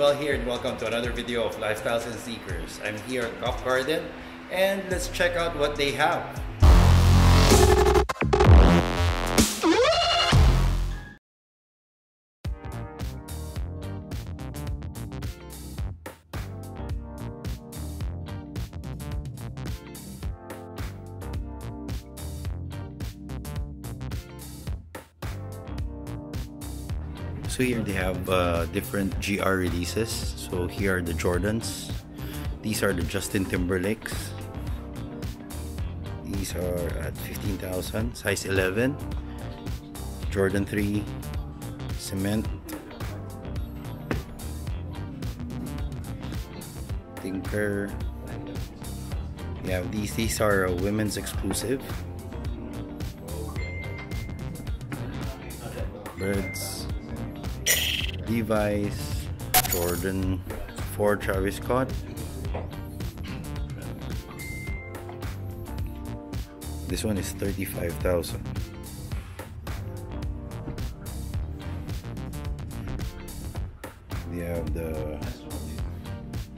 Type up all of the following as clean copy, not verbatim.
well here and welcome to another video of Lifestyles and Sneakers. I'm here at Cop Garden and let's check out what they have. So here they have different GR releases. So here are the Jordans. These are the Justin Timberlakes. These are at 15,000, size 11. Jordan 3 cement. Tinker. We have these. These are women's exclusive. Birds. Levi's, Jordan 4 Travis Scott. This one is 35,000. We have the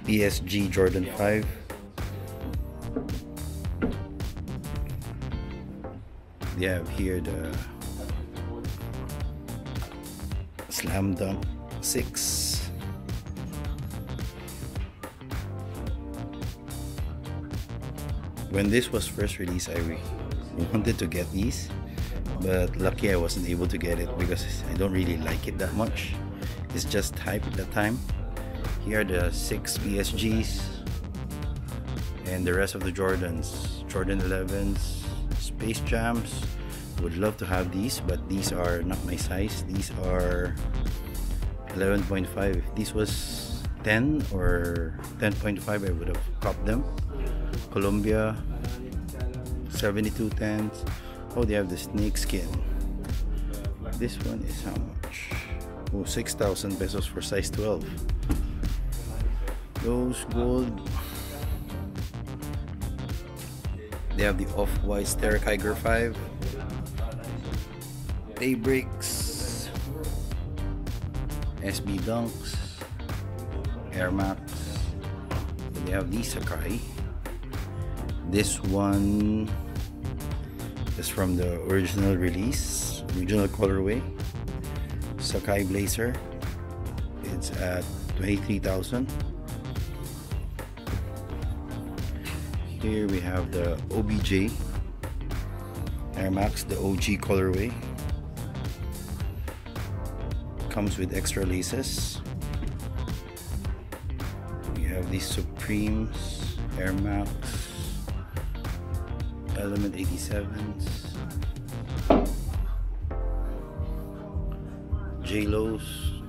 PSG Jordan 5. We have here the Slam Dunk 6. When this was first released, I wanted to get these, but lucky I wasn't able to get it because I don't really like it that much. It's just hype at that time. Here are the 6 PSGs and the rest of the Jordans. Jordan 11s, Space Jams. Would love to have these, but these are not my size. These are 11.5. If this was 10 or 10.5, I would have copped them. Columbia 72 10s. Oh, they have the snake skin. This one is how much? Oh, 6,000 pesos for size 12. Those gold. They have the off-white Sterk Tiger 5. Daybreaks, SB Dunks, Air Max. They have these Sakai. This one is from the original release, original colorway. Sakai Blazer. It's at 23,000. Here we have the OBJ Air Max, the OG colorway. Comes with extra laces. We have these Supremes, Air Max, Element 87s, J Lows,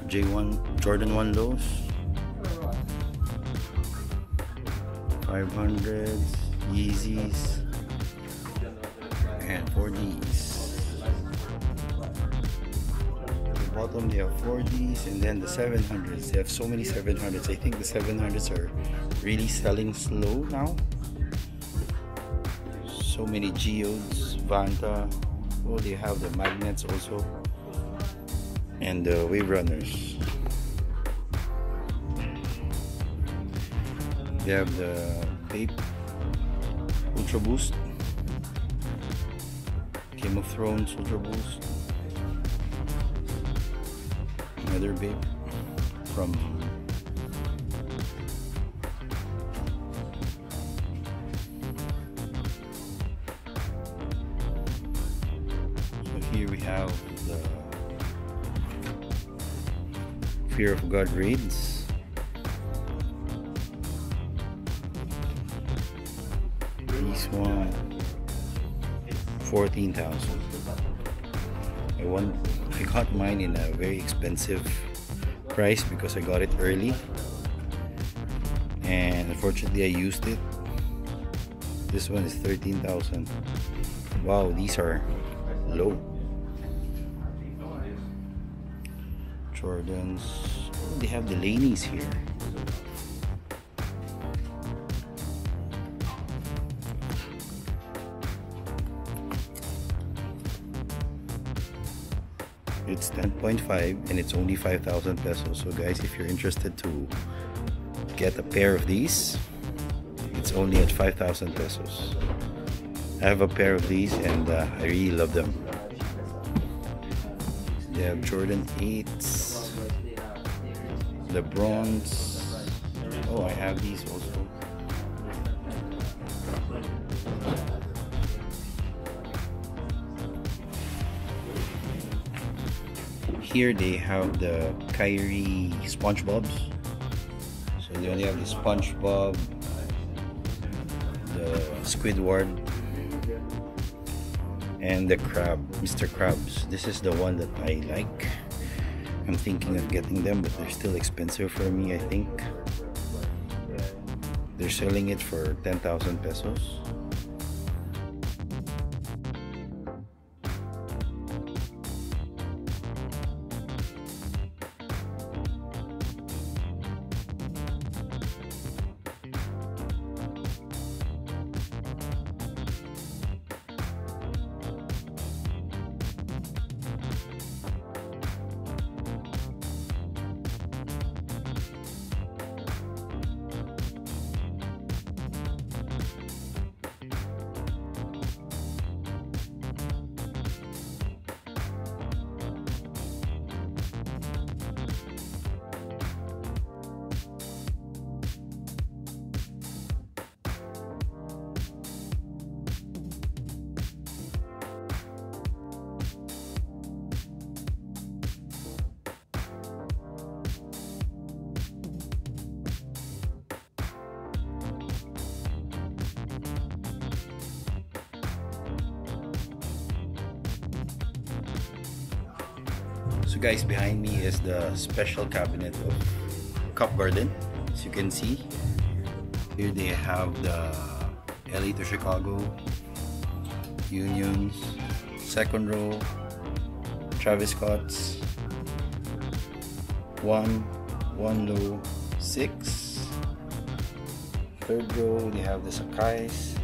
J1, Jordan 1 Lows, 500s, Yeezys, and 4Ds. Bottom they have 4Ds and then the 700s. They have so many 700s. I think the 700s are really selling slow now. So many Geodes, Vanta. Oh, they have the magnets also, and the Wave Runners. They have the Vape Ultra Boost, Game of Thrones Ultra Boost. Another vape from so here we have the Fear of God Raids. This one 14,000. I got mine in a very expensive price because I got it early and unfortunately I used it. This one is 13,000. Wow, these are low. Jordans. Oh, they have the Laneys here. It's 10.5 and it's only 5,000 pesos. So guys, if you're interested to get a pair of these, it's only at 5,000 pesos. I have a pair of these and I really love them. They have Jordan 8s, LeBrons. Oh, I have these also. Here they have the Kyrie Spongebobs. So they only have the Spongebob, the Squidward, and the Crab, Mr. Krabs. This is the one that I like. I'm thinking of getting them, but they're still expensive for me, I think. They're selling it for 10,000 pesos. So guys, behind me is the special cabinet of Cup Garden. As you can see, here they have the LA to Chicago, Unions, second row, Travis Scott's, one low, 6, third row they have the Sakai's,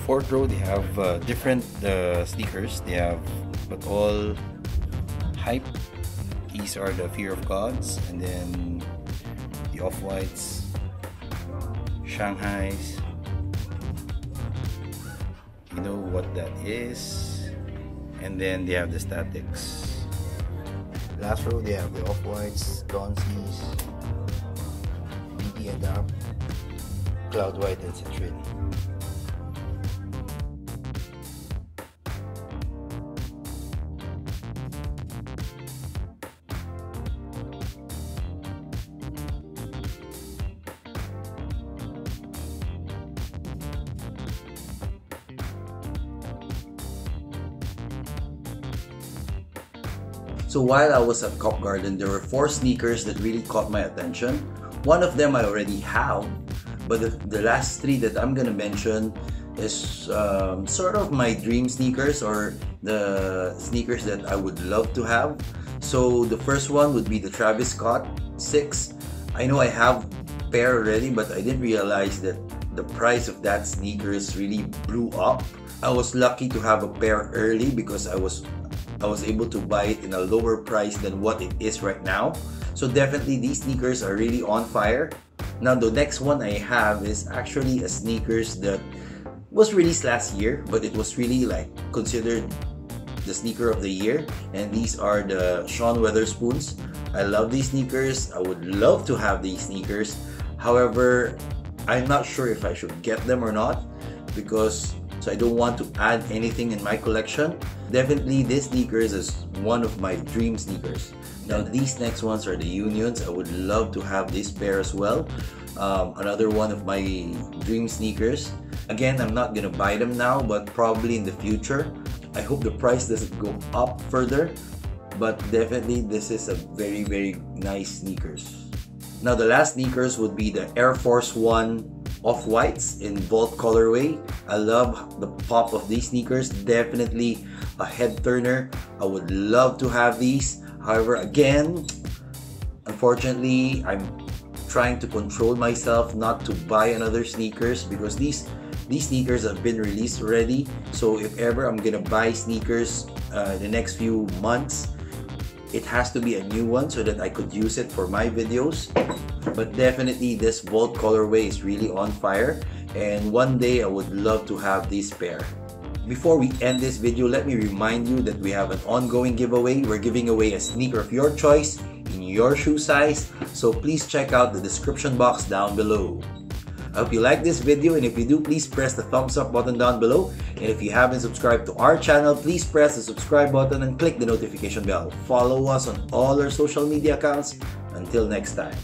fourth row they have different sneakers. They have, but all hype. These are the Fear of Gods, and then the Off-Whites, Shanghai's. You know what that is. And then they have the Statics. Last row they have the Off-Whites, Don't's, BD Adapt, Cloud White, and Citrine. So while I was at Cop Garden, there were 4 sneakers that really caught my attention. One of them I already have, but the last 3 that I'm gonna mention is sort of my dream sneakers, or the sneakers that I would love to have. So the first one would be the Travis Scott 6. I know I have a pair already, but I didn't realize that the price of that sneakers really blew up. I was lucky to have a pair early because I was able to buy it in a lower price than what it is right now. So definitely these sneakers are really on fire. Now the next one I have is actually a sneakers that was released last year, but it was really like considered the sneaker of the year, and these are the Shaun Weatherspoons. I love these sneakers. I would love to have these sneakers. However, I'm not sure if I should get them or not, because I don't want to add anything in my collection. Definitely this sneakers is one of my dream sneakers. Now these next ones are the Unions. I would love to have this pair as well. Another one of my dream sneakers. Again, I'm not gonna buy them now, but probably in the future. I hope the price doesn't go up further, but definitely this is a very, very nice sneakers. Now the last sneakers would be the Air Force 1 Off-Whites in Vault colorway. I love the pop of these sneakers. Definitely a head turner. I would love to have these. However, again, unfortunately, I'm trying to control myself not to buy another sneakers, because these These sneakers have been released already, so if ever I'm gonna buy sneakers in the next few months, it has to be a new one so that I could use it for my videos. But definitely this Volt colorway is really on fire, and one day I would love to have this pair. Before we end this video, let me remind you that we have an ongoing giveaway. We're giving away a sneaker of your choice in your shoe size, so please check out the description box down below. I hope you like this video, and if you do, please press the thumbs up button down below. And if you haven't subscribed to our channel, please press the subscribe button and click the notification bell. Follow us on all our social media accounts. Until next time.